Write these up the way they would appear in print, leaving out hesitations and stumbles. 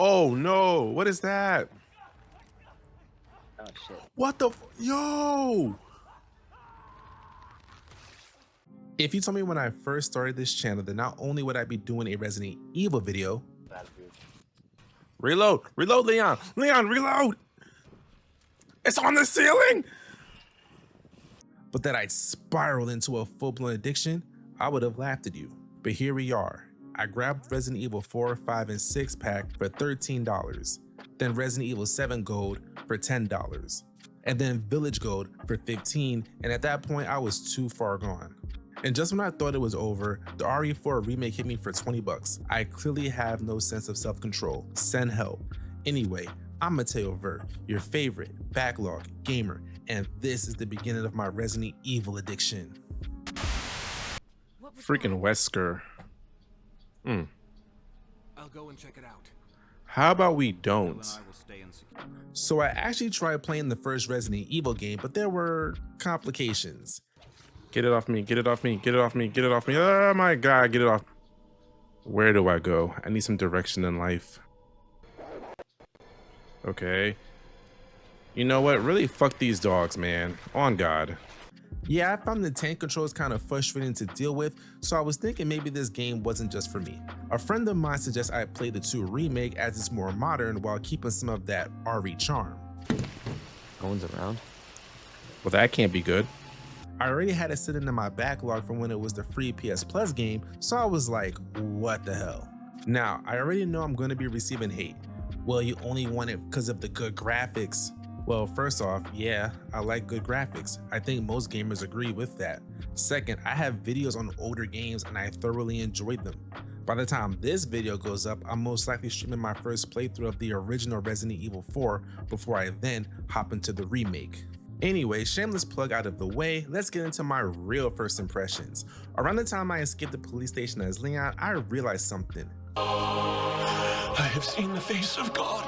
Oh no, what is that? Oh shit. What the yo? If you told me when I first started this channel that not only would I be doing a Resident Evil video, reload, Leon, reload! It's on the ceiling! But that I'd spiral into a full-blown addiction, I would have laughed at you. But here we are. I grabbed Resident Evil 4, 5, and 6 pack for $13, then Resident Evil 7 Gold for $10, and then Village Gold for $15, and at that point I was too far gone. And just when I thought it was over, the RE4 remake hit me for 20 bucks. I clearly have no sense of self-control. Send help. Anyway, I'm Mateo Vert, your favorite backlog gamer, and this is the beginning of my Resident Evil addiction. Freaking Wesker. I'll go and check it out. How about we don't? So I actually tried playing the first Resident Evil game, but there were complications. Get it off me, get it off me, get it off me, get it off me. Oh my God, get it off. Where do I go? I need some direction in life. Okay. You know what? Really fuck these dogs, man. On God. Yeah, I found the tank controls kind of frustrating to deal with, so I was thinking maybe this game wasn't just for me. A friend of mine suggests I play the 2 remake as it's more modern while keeping some of that RE charm. No one's around. Well, that can't be good. I already had it sitting in my backlog from when it was the free PS Plus game, so I was like, what the hell? Now, I already know I'm going to be receiving hate. Well, you only want it because of the good graphics. Well, first off, yeah, I like good graphics. I think most gamers agree with that. Second, I have videos on older games and I thoroughly enjoyed them. By the time this video goes up, I'm most likely streaming my first playthrough of the original Resident Evil 4 before I then hop into the remake. Anyway, shameless plug out of the way, let's get into my real first impressions. Around the time I escaped the police station as Leon, I realized something. I have seen the face of God.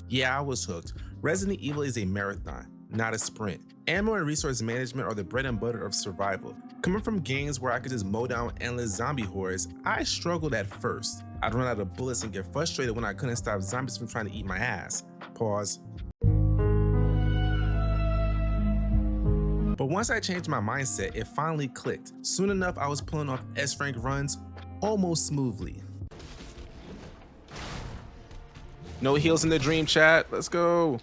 Yeah, I was hooked. Resident Evil is a marathon, not a sprint. Ammo and resource management are the bread and butter of survival. Coming from games where I could just mow down endless zombie hordes, I struggled at first. I'd run out of bullets and get frustrated when I couldn't stop zombies from trying to eat my ass. Pause. But once I changed my mindset, it finally clicked. Soon enough, I was pulling off S-rank runs almost smoothly. No heals in the dream, chat. Let's go.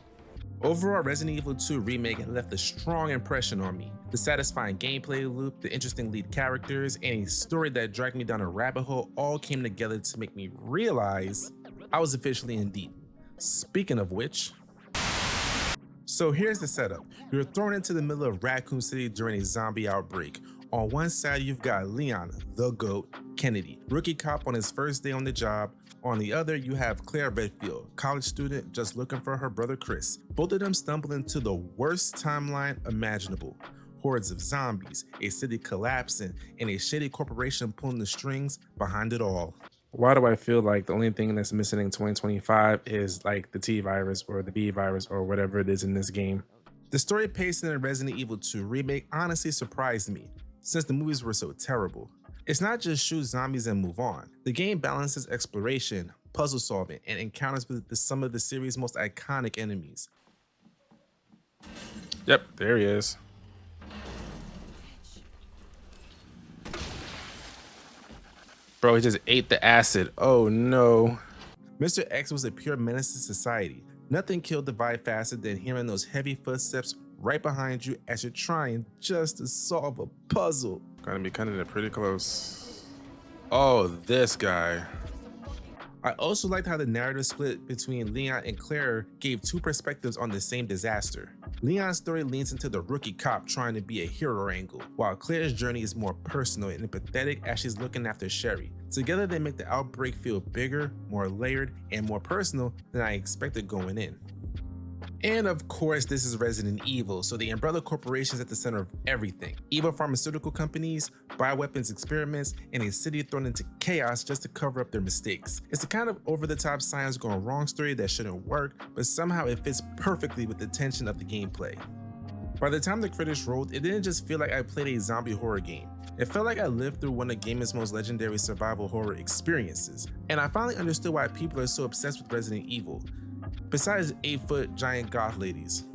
Overall, Resident Evil 2 Remake left a strong impression on me. The satisfying gameplay loop, the interesting lead characters, and a story that dragged me down a rabbit hole all came together to make me realize I was officially in deep. Speaking of which, so here's the setup. You're thrown into the middle of Raccoon City during a zombie outbreak. On one side, you've got Leon, the GOAT, Kennedy, rookie cop on his first day on the job. On the other, you have Claire Redfield, college student just looking for her brother Chris. Both of them stumble into the worst timeline imaginable. Hordes of zombies, a city collapsing, and a shady corporation pulling the strings behind it all. Why do I feel like the only thing that's missing in 2025 is like the T virus or the B virus or whatever it is in this game? The story pacing in Resident Evil 2 Remake honestly surprised me, since the movies were so terrible. It's not just shoot zombies and move on. The game balances exploration, puzzle solving, and encounters with some of the series' most iconic enemies. Yep, there he is. Bro, he just ate the acid. Oh no. Mr. X was a pure menace to society. Nothing killed the vibe faster than hearing those heavy footsteps right behind you as you're trying just to solve a puzzle. Gonna be cutting it pretty close. Oh, this guy. I also liked how the narrative split between Leon and Claire gave 2 perspectives on the same disaster. Leon's story leans into the rookie cop trying to be a hero angle, while Claire's journey is more personal and empathetic as she's looking after Sherry. Together they make the outbreak feel bigger, more layered, and more personal than I expected going in. And of course, this is Resident Evil, so the Umbrella Corporation is at the center of everything. Evil pharmaceutical companies, bioweapons experiments, and a city thrown into chaos just to cover up their mistakes. It's the kind of over-the-top science gone wrong story that shouldn't work, but somehow it fits perfectly with the tension of the gameplay. By the time the credits rolled, it didn't just feel like I played a zombie horror game. It felt like I lived through one of gaming's most legendary survival horror experiences, and I finally understood why people are so obsessed with Resident Evil, besides 8-foot giant goth ladies.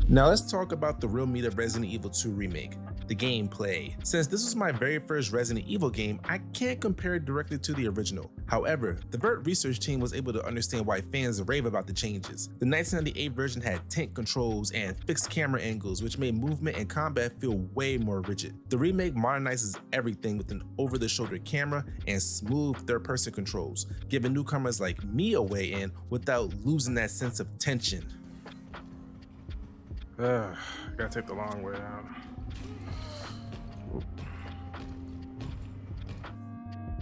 Now let's talk about the real meat of Resident Evil 2 Remake, the gameplay. Since this was my very first Resident Evil game, I can't compare it directly to the original. However, the Vert research team was able to understand why fans rave about the changes. The 1998 version had tank controls and fixed camera angles, which made movement and combat feel way more rigid. The remake modernizes everything with an over-the-shoulder camera and smooth third-person controls, giving newcomers like me a way in without losing that sense of tension. Gotta take the long way out.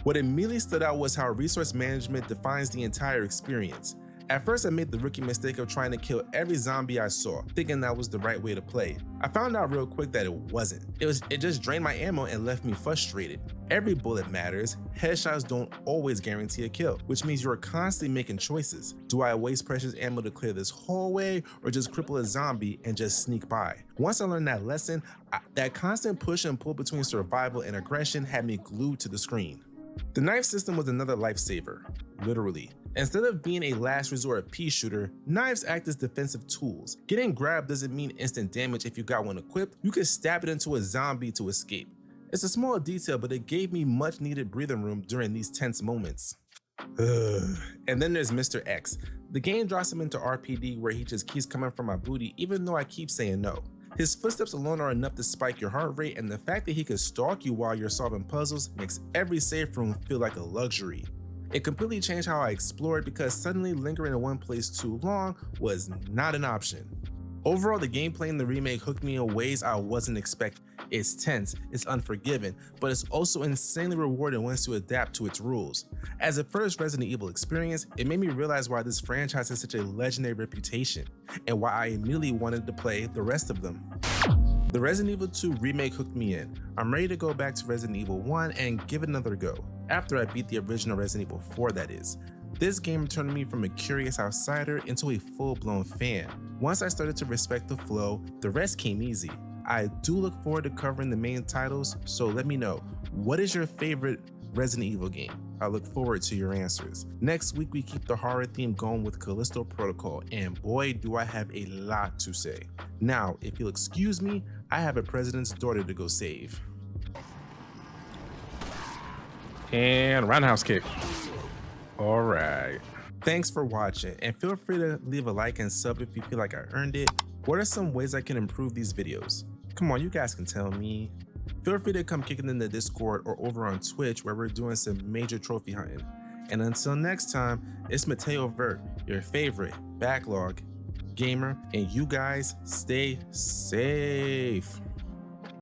What immediately stood out was how resource management defines the entire experience. At first, I made the rookie mistake of trying to kill every zombie I saw, thinking that was the right way to play. I found out real quick that it wasn't. It just drained my ammo and left me frustrated. Every bullet matters. Headshots don't always guarantee a kill, which means you're constantly making choices. Do I waste precious ammo to clear this hallway, or just cripple a zombie and just sneak by? Once I learned that lesson, that constant push and pull between survival and aggression had me glued to the screen. The knife system was another lifesaver, literally. Instead of being a last resort pea shooter, knives act as defensive tools. Getting grabbed doesn't mean instant damage if you got one equipped. You can stab it into a zombie to escape. It's a small detail, but it gave me much needed breathing room during these tense moments. And then there's Mr. X. The game drops him into RPD where he just keeps coming for my booty even though I keep saying no. His footsteps alone are enough to spike your heart rate, and the fact that he could stalk you while you're solving puzzles makes every safe room feel like a luxury. It completely changed how I explored because suddenly lingering in one place too long was not an option. Overall, the gameplay in the remake hooked me in ways I wasn't expecting. It's tense, it's unforgiving, but it's also insanely rewarding once you adapt to its rules. As a first Resident Evil experience, it made me realize why this franchise has such a legendary reputation, and why I immediately wanted to play the rest of them. The Resident Evil 2 Remake hooked me in. I'm ready to go back to Resident Evil 1 and give it another go, after I beat the original Resident Evil 4 that is. This game turned me from a curious outsider into a full-blown fan. Once I started to respect the flow, the rest came easy. I do look forward to covering the main titles, so let me know, what is your favorite Resident Evil game? I look forward to your answers. Next week, we keep the horror theme going with Callisto Protocol, and boy, do I have a lot to say. Now, if you'll excuse me, I have a president's daughter to go save. And roundhouse kick. All right. Thanks for watching, and feel free to leave a like and sub if you feel like I earned it. What are some ways I can improve these videos? Come on, you guys can tell me. Feel free to come kick it in the Discord or over on Twitch where we're doing some major trophy hunting. And until next time, it's Mateo Vert, your favorite backlog gamer, and you guys stay safe.